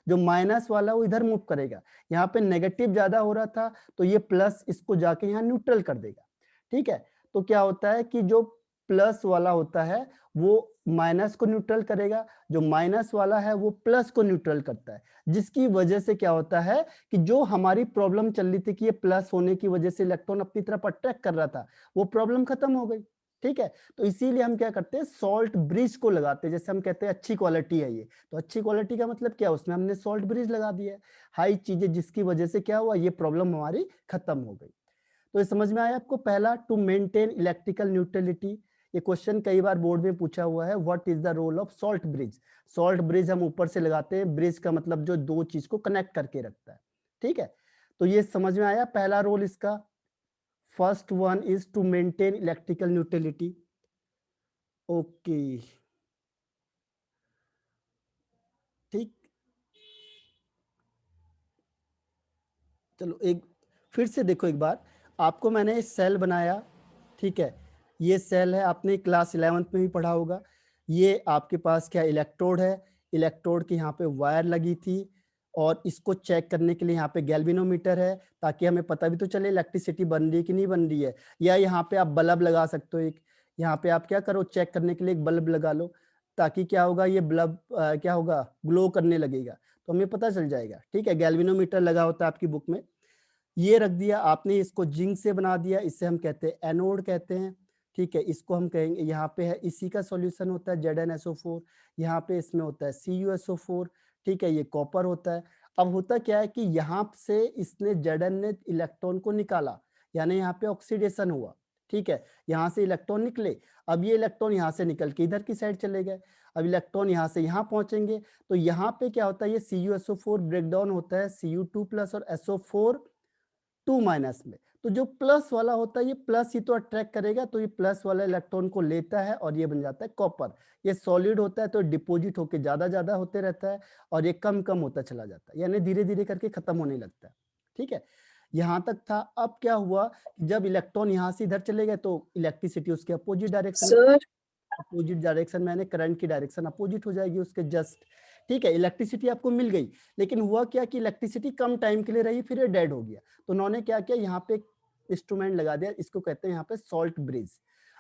जो माइनस वाला वो इधर मूव करेगा, यहाँ पे नेगेटिव ज्यादा हो रहा था तो ये प्लस इसको जाके यहाँ न्यूट्रल कर देगा। ठीक है, तो क्या होता है कि जो प्लस वाला होता है वो माइनस को न्यूट्रल करेगा, जो माइनस वाला है वो प्लस को न्यूट्रल करता है, जिसकी वजह से क्या होता है कि जो हमारी प्रॉब्लम चल रही थी कि ये प्लस होने की वजह से इलेक्ट्रॉन अपनी तरफ अट्रैक्ट कर रहा था, वो प्रॉब्लम खत्म हो गई। ठीक है, तो इसीलिए हम क्या करते हैं, सॉल्ट ब्रिज को लगाते हैं। जैसे हम कहते हैं अच्छी क्वालिटी है ये, तो अच्छी क्वालिटी का मतलब क्या, उसमें हमने सॉल्ट ब्रिज लगा दिया है, हाई चीजें, जिसकी वजह से क्या हुआ, ये प्रॉब्लम हमारी खत्म हो गई। तो ये समझ में आया आपको, पहला टू मेंटेन इलेक्ट्रिकल न्यूट्रलिटी। ये क्वेश्चन कई बार बोर्ड में पूछा हुआ है, what is the role of salt bridge. Salt bridge हम ऊपर से लगाते हैं, ब्रिज का मतलब जो दो चीज को कनेक्ट करके रखता है। ठीक है, तो ये समझ में आया पहला रोल इसका। First one is to maintain electrical neutrality. Okay, ठीक, चलो एक फिर से देखो एक बार, आपको मैंने सेल बनाया। ठीक है, ये सेल है, आपने क्लास 11th में भी पढ़ा होगा। ये आपके पास क्या इलेक्ट्रोड है, इलेक्ट्रोड के यहाँ पे वायर लगी थी, और इसको चेक करने के लिए यहाँ पे गैल्वेनोमीटर है, ताकि हमें पता भी तो चले इलेक्ट्रिसिटी बन रही है कि नहीं बन रही है। या यहाँ पे आप बल्ब लगा सकते हो एक, यहाँ पे आप क्या करो, चेक करने के लिए एक बल्ब लगा लो, ताकि क्या होगा, ये बल्ब क्या होगा, ग्लो करने लगेगा, तो हमें पता चल जाएगा। ठीक है, गैल्वेनोमीटर लगा होता है आपकी बुक में। ये रख दिया आपने, इसको जिंक से बना दिया, इससे हम कहते हैं एनोड कहते हैं। ठीक है, इसको हम कहेंगे, यहाँ पे है, इसी का सॉल्यूशन होता है ZnSO4, यहाँ पे इसमें होता है CuSO4। ठीक है, ये कॉपर होता है। अब होता क्या है कि यहाँ से इसने Zn ने इलेक्ट्रॉन को निकाला, यानी यहाँ पे ऑक्सीडेशन हुआ। ठीक है, यहाँ से इलेक्ट्रॉन निकले, अब ये इलेक्ट्रॉन यहाँ से निकल के इधर की साइड चले गए, अब इलेक्ट्रॉन यहाँ से यहाँ पहुंचेंगे, तो यहाँ पे क्या होता है, ये CuSO4 ब्रेकडाउन होता है Cu2 प्लस और SO4 2 माइनस में। तो जो प्लस वाला होता है, ये प्लस ही तो अट्रैक्ट करेगा, तो ये प्लस वाला इलेक्ट्रॉन को लेता है और ये बन जाता है कॉपर। ये सॉलिड होता है तो डिपॉजिट होके ज्यादा ज्यादा होते रहता है, और ये कम कम होता चला जाता है, यानी धीरे धीरे करके खत्म होने लगता है। ठीक है, यहाँ तक था। अब क्या हुआ, जब इलेक्ट्रॉन यहाँ से इधर चले गए तो इलेक्ट्रिसिटी उसके अपोजिट डायरेक्शन, अपोजिट डायरेक्शन मैंने करंट की डायरेक्शन अपोजिट हो जाएगी उसके जस्ट। ठीक है, इलेक्ट्रिसिटी आपको मिल गई, लेकिन हुआ क्या कि इलेक्ट्रिसिटी कम टाइम के लिए रही, फिर ये डेड हो गया। तो उन्होंने क्या किया, यहाँ पे एक इंस्ट्रूमेंट लगा दिया, इसको कहते हैं यहाँ पे सॉल्ट ब्रिज।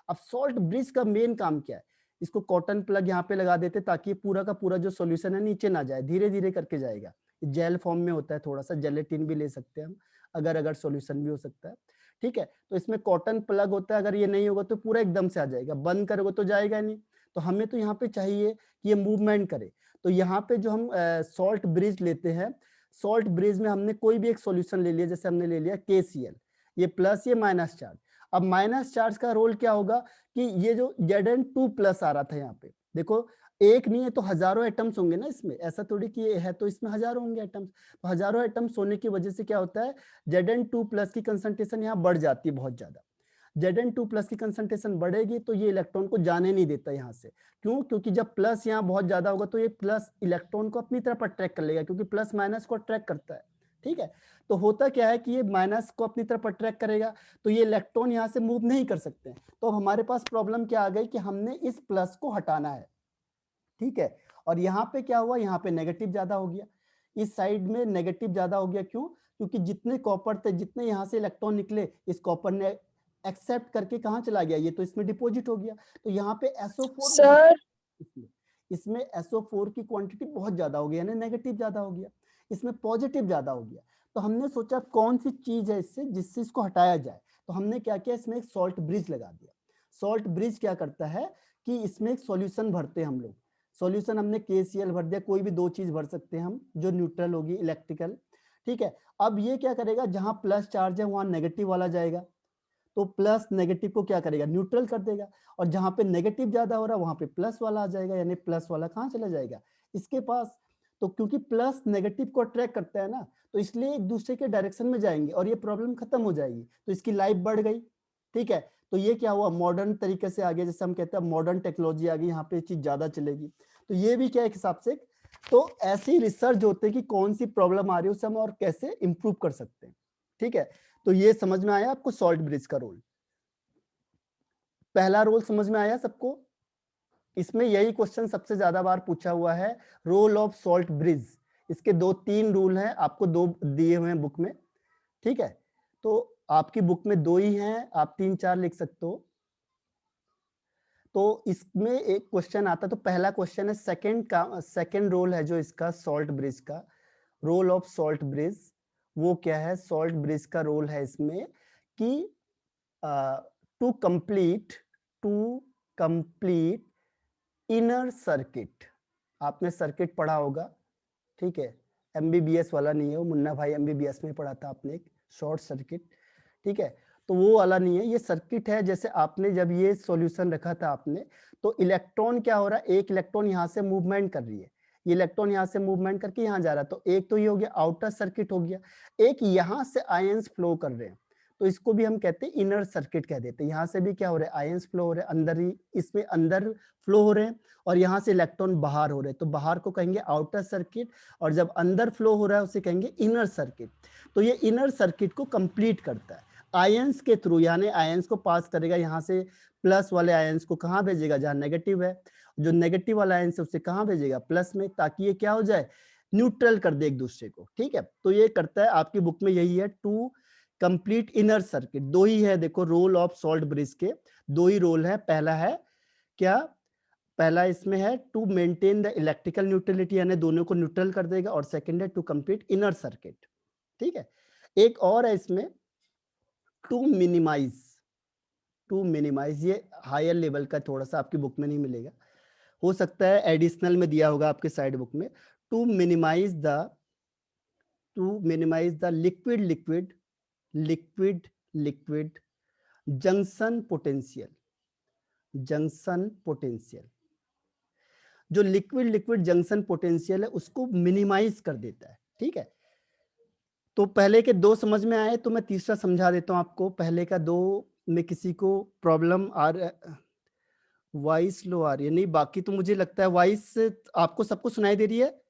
अब सॉल्ट ब्रिज का मेन काम क्या है, इसको कॉटन प्लग यहाँ पे लगा देते, ताकि पूरा का पूरा जो सॉल्यूशन है नीचे ना जाए, धीरे धीरे करके जाएगा। जेल फॉर्म में होता है, थोड़ा सा जेलेटिन भी ले सकते हैं हम, अगर अगर सॉल्यूशन भी हो सकता है। ठीक है, तो इसमें कॉटन प्लग होता है, अगर ये नहीं होगा तो पूरा एकदम से आ जाएगा, बंद करोगे तो जाएगा नहीं। तो हमें तो यहाँ पे चाहिए कि ये मूवमेंट करे। तो यहाँ पे जो हम सॉल्ट ब्रिज लेते हैं, सॉल्ट ब्रिज में हमने कोई भी एक सॉल्यूशन ले लिया, जैसे हमने ले लिया KCl, ये प्लस ये माइनस चार्ज। अब माइनस चार्ज का रोल क्या होगा कि ये जो Zn2 प्लस आ रहा था यहाँ पे, देखो एक नहीं है तो हजारों एटम्स होंगे ना इसमें, ऐसा थोड़ी कि ये है तो इसमें हजारों होंगे एटम्स। तो हजारों एटम्स होने की वजह से क्या होता है, Zn2+ की कंसंट्रेशन यहाँ बढ़ जाती है बहुत ज्यादा। Zn2+ की कंसंट्रेशन बढ़ेगी तो ये इलेक्ट्रॉन को जाने नहीं देता यहाँ से। क्यों? क्योंकि जब प्लस यहाँ बहुत ज्यादा होगा तो ये प्लस इलेक्ट्रॉन को अपनी तरफ अट्रैक्ट कर लेगा, क्योंकि प्लस माइनस को अट्रैक्ट करता है। ठीक है, तो होता क्या है कि ये माइनस को अपनी तरफ अट्रैक्ट करेगा तो ये इलेक्ट्रॉन यहाँ से मूव नहीं कर सकते। तो अब हमारे पास प्रॉब्लम क्या आ गई कि हमने इस प्लस को हटाना है। ठीक है, और यहाँ पे क्या हुआ, यहाँ पे नेगेटिव ज्यादा हो गया, इस साइड में नेगेटिव ज्यादा हो गया। क्यों? क्योंकि जितने कॉपर थे, जितने यहाँ से इलेक्ट्रॉन निकले, इस कॉपर ने एक्सेप्ट करके कहाँ चला गया, ये तो इसमें डिपॉजिट हो गया। तो यहाँ पे SO4 सर इसमें SO4 की क्वांटिटी बहुत ज्यादा हो गई, यानी नेगेटिव ज्यादा हो गया, इसमें पॉजिटिव ज्यादा हो गया। तो हमने सोचा कौन सी चीज है इससे जिससे इसको हटाया जाए। तो हमने क्या किया, इसमें एक सॉल्ट ब्रिज लगा दिया। सॉल्ट ब्रिज क्या करता है कि इसमें एक सॉल्यूशन भरते हैं हम लोग। सॉल्यूशन हमने KCl भर दिया, कोई भी दो चीज भर सकते हैं हम जो न्यूट्रल होगी, इलेक्ट्रिकल। ठीक है, अब ये क्या करेगा, जहां प्लस चार्ज है वहां नेगेटिव वाला जाएगा, तो प्लस नेगेटिव को क्या करेगा, न्यूट्रल कर देगा। और जहां पे नेगेटिव ज्यादा हो रहा है वहां पे प्लस वाला आ जाएगा, यानी प्लस वाला कहाँ चला जाएगा, इसके पास। तो क्योंकि प्लस नेगेटिव को अट्रैक्ट करता है ना, तो इसलिए एक दूसरे के डायरेक्शन में जाएंगे और ये प्रॉब्लम खत्म हो जाएगी, तो इसकी लाइफ बढ़ गई। ठीक है, तो ये क्या हुआ, मॉडर्न तरीके से आ गया, जैसे हम कहते हैं मॉडर्न टेक्नोलॉजी आ गई, यहाँ पे चीज ज्यादा चलेगी। तो ये भी क्या एक हिसाब से, तो ऐसी रिसर्च होते हैं कि कौन सी प्रॉब्लम आ रही है उसे हम और कैसे इंप्रूव कर सकते हैं। ठीक है, तो ये समझ में आया आपको सॉल्ट ब्रिज का रोल। पहला रोल समझ में आया सबको? इसमें यही क्वेश्चन सबसे ज्यादा बार पूछा हुआ है, रोल ऑफ सॉल्ट ब्रिज। इसके 2-3 रूल हैं, आपको 2 दिए हुए हैं बुक में। ठीक है, तो आपकी बुक में 2 ही हैं, आप 3-4 लिख सकते हो। तो इसमें एक क्वेश्चन आता है, तो पहला क्वेश्चन है सेकंड रोल है जो इसका सॉल्ट ब्रिज का, रोल ऑफ सॉल्ट ब्रिज वो क्या है। सॉल्ट ब्रिज का रोल है इसमें कि टू कंप्लीट इनर सर्किट। आपने सर्किट पढ़ा होगा, ठीक है, MBBS वाला नहीं है वो, मुन्ना भाई MBBS में पढ़ा था आपने, एक शॉर्ट सर्किट। ठीक है, तो वो वाला नहीं है, ये सर्किट है। जैसे आपने जब ये सॉल्यूशन रखा था आपने, तो इलेक्ट्रॉन क्या हो रहा है, एक इलेक्ट्रॉन यहाँ से मूवमेंट कर रही है, ये इलेक्ट्रॉन यहाँ से मूवमेंट करके यहाँ जा रहा है, तो एक तो ये हो गया आउटर सर्किट हो गया। एक यहाँ से आयंस फ्लो कर रहे हैं, तो इसको भी हम कहते हैं इनर सर्किट कह देते हैं। यहाँ से भी क्या हो रहा है, आयंस फ्लो हो रहे हैं अंदर ही, इसमें अंदर फ्लो हो रहे हैं, और यहाँ से इलेक्ट्रॉन बाहर हो रहे हैं, तो बाहर को कहेंगे आउटर सर्किट, और जब अंदर फ्लो हो रहा है उसे कहेंगे इनर सर्किट। तो ये इनर सर्किट को कंप्लीट करता है आयंस के थ्रू, यानी आयंस को पास करेगा, यहाँ से प्लस वाले आयंस को कहाँ भेजेगा, जहाँ नेगेटिव है, जो नेगेटिव वाला आयंस है उसे कहाँ भेजेगा, प्लस में, ताकि ये क्या हो जाए, न्यूट्रल कर दे एक दूसरे को। ठीक है, तो ये करता है, आपकी बुक में यही है, टू कंप्लीट इनर सर्किट। 2 ही है, देखो रोल ऑफ सॉल्ट ब्रिज के 2 ही रोल है। पहला है क्या, पहला इसमें है to maintain the electrical neutrality, यानी दोनों को न्यूट्रल कर देगा, और सेकंड है टू कंप्लीट इनर सर्किट। ठीक है, एक और है इसमें टू मिनिमाइज, ये हायर लेवल का, थोड़ा सा आपकी बुक में नहीं मिलेगा, हो सकता है एडिशनल में दिया होगा आपके साइड बुक में। To minimize the liquid junction potential, जो लिक्विड जंक्शन पोटेंशियल है उसको मिनिमाइज कर देता है। ठीक है, तो पहले के 2 समझ में आए, तो मैं तीसरा समझा देता हूं आपको। पहले का 2 में किसी को प्रॉब्लम आ रहा, वॉइस लो आ रही है? नहीं, बाकी तो मुझे लगता है वॉइस आपको सबको सुनाई दे रही है।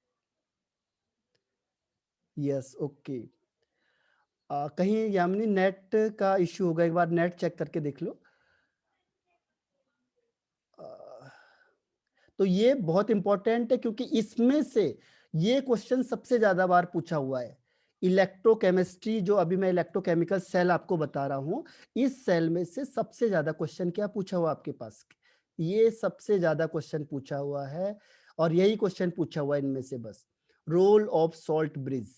Yes, okay. कहीं यामिनी नेट का इश्यू होगा, एक बार नेट चेक करके देख लो। तो ये बहुत इंपॉर्टेंट है, क्योंकि इसमें से ये क्वेश्चन सबसे ज्यादा बार पूछा हुआ है। इलेक्ट्रोकेमिस्ट्री, जो अभी मैं इलेक्ट्रोकेमिकल सेल आपको बता रहा हूं, इस सेल में से सबसे ज्यादा क्वेश्चन क्या पूछा हुआ आपके पास, ये सबसे ज्यादा क्वेश्चन पूछा हुआ है, और यही क्वेश्चन पूछा हुआ है इनमें से बस, रोल ऑफ सॉल्ट ब्रिज।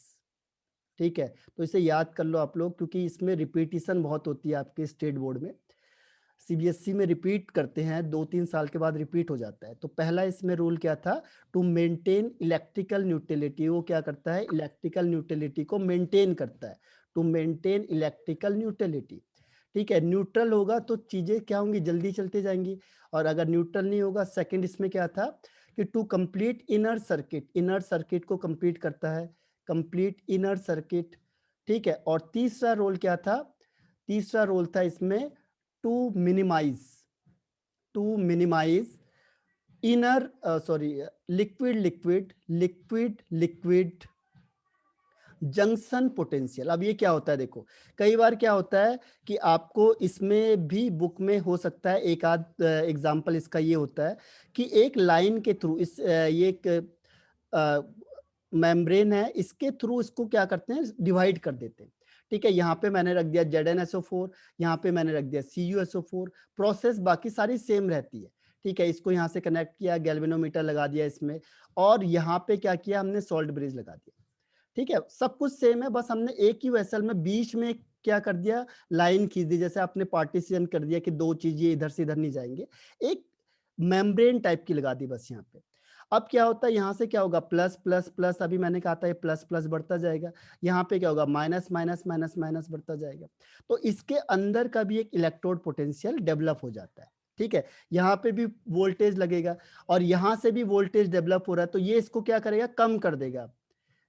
ठीक है, तो इसे याद कर लो आप लोग, क्योंकि इसमें रिपीटिशन बहुत होती है आपके स्टेट बोर्ड में, CBSE में रिपीट करते हैं, 2-3 साल के बाद रिपीट हो जाता है। तो पहला इसमें रूल क्या था, टू मेंटेन इलेक्ट्रिकल न्यूट्रलिटी। वो क्या करता है, इलेक्ट्रिकल न्यूट्रलिटी को मेंटेन करता है, टू मेंटेन इलेक्ट्रिकल न्यूट्रलिटी। ठीक है। न्यूट्रल होगा तो चीजें क्या होंगी, जल्दी चलते जाएंगी, और अगर न्यूट्रल नहीं होगा, सेकंड इसमें क्या था कि टू कंप्लीट इनर सर्किट को कंप्लीट करता है, कंप्लीट इनर सर्किट। ठीक है। और तीसरा रोल क्या था, तीसरा रोल था इसमें to minimize inner liquid junction potential. अब ये क्या होता है, देखो कई बार क्या होता है कि आपको इसमें भी बुक में हो सकता है, एक आध एग्जांपल इसका ये होता है कि एक लाइन के थ्रू ये एक मेम्ब्रेन है, इसके थ्रू इसको क्या करते हैं, डिवाइड कर देते हैं। ठीक है। यहाँ पे मैंने रख दिया ZnSO4, यहाँ पे मैंने रख दिया CuSO4, प्रोसेस बाकी सारी सेम रहती है। ठीक है। इसको यहाँ से कनेक्ट किया, गैल्वेनोमीटर लगा दिया इसमें, और यहाँ पे क्या किया हमने, सॉल्ट ब्रिज लगा दिया। ठीक है। सब कुछ सेम है, बस हमने एक ही वेसल में बीच में क्या कर दिया, लाइन खींच दी, जैसे आपने पार्टीशन कर दिया कि दो चीजें इधर से इधर नहीं जाएंगे, एक मेम्ब्रेन टाइप की लगा दी बस यहाँ पे। अब क्या होता है, यहाँ से क्या होगा, प्लस प्लस प्लस, अभी मैंने कहा था ये प्लस प्लस बढ़ता जाएगा, यहाँ पे क्या होगा, माइनस माइनस माइनस माइनस बढ़ता जाएगा। तो इसके अंदर का भी एक इलेक्ट्रोड पोटेंशियल डेवलप हो जाता है। ठीक है। यहाँ पे भी वोल्टेज लगेगा, और यहाँ से भी वोल्टेज डेवलप हो रहा है, तो ये इसको क्या करेगा, कम कर देगा।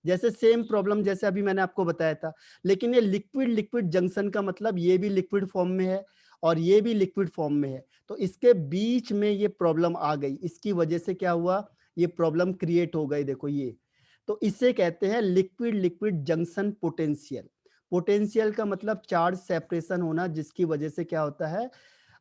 जैसे सेम प्रॉब्लम जैसे अभी मैंने आपको बताया था, लेकिन ये लिक्विड लिक्विड जंक्शन का मतलब ये भी लिक्विड फॉर्म में है और ये भी लिक्विड फॉर्म में है, तो इसके बीच में ये प्रॉब्लम आ गई, इसकी वजह से क्या हुआ, ये प्रॉब्लम क्रिएट हो गई, देखो ये। तो इसे कहते हैं liquid liquid junction potential. Potential का मतलब चार्ज सेपरेशन होना, जिसकी वजह से क्या होता है,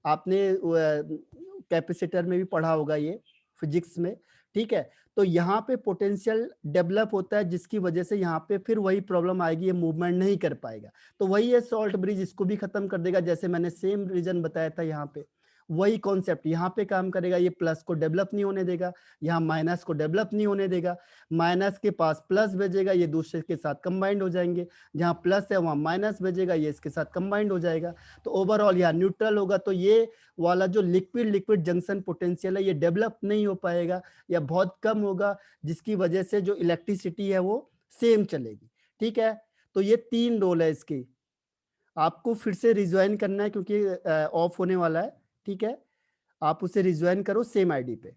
आपने कैपेसिटर में भी पढ़ा होगा ये फिजिक्स में। ठीक है। तो यहाँ पे पोटेंशियल डेवलप होता है, जिसकी वजह से यहाँ पे फिर वही प्रॉब्लम आएगी, ये मूवमेंट नहीं कर पाएगा। तो वही है सॉल्ट ब्रिज, इसको भी खत्म कर देगा, जैसे मैंने सेम रीजन बताया था यहाँ पे, वही कॉन्सेप्ट यहाँ पे काम करेगा। ये प्लस को डेवलप नहीं होने देगा, यहाँ माइनस को डेवलप नहीं होने देगा, माइनस के पास प्लस भेजेगा, ये दूसरे के साथ कंबाइंड हो जाएंगे, जहाँ प्लस है वहाँ माइनस भेजेगा, ये इसके साथ कंबाइंड हो जाएगा। तो ओवरऑल यहाँ न्यूट्रल होगा, तो ये वाला जो लिक्विड लिक्विड जंक्शन पोटेंशियल है ये डेवलप नहीं हो पाएगा या बहुत कम होगा, जिसकी वजह से जो इलेक्ट्रिसिटी है वो सेम चलेगी। ठीक है। तो ये तीन रोल है इसकी, आपको फिर से रिज्वाइन करना है क्योंकि ऑफ होने वाला है। ठीक है। आप उसे रिज्वाइन करो सेम आईडी पे।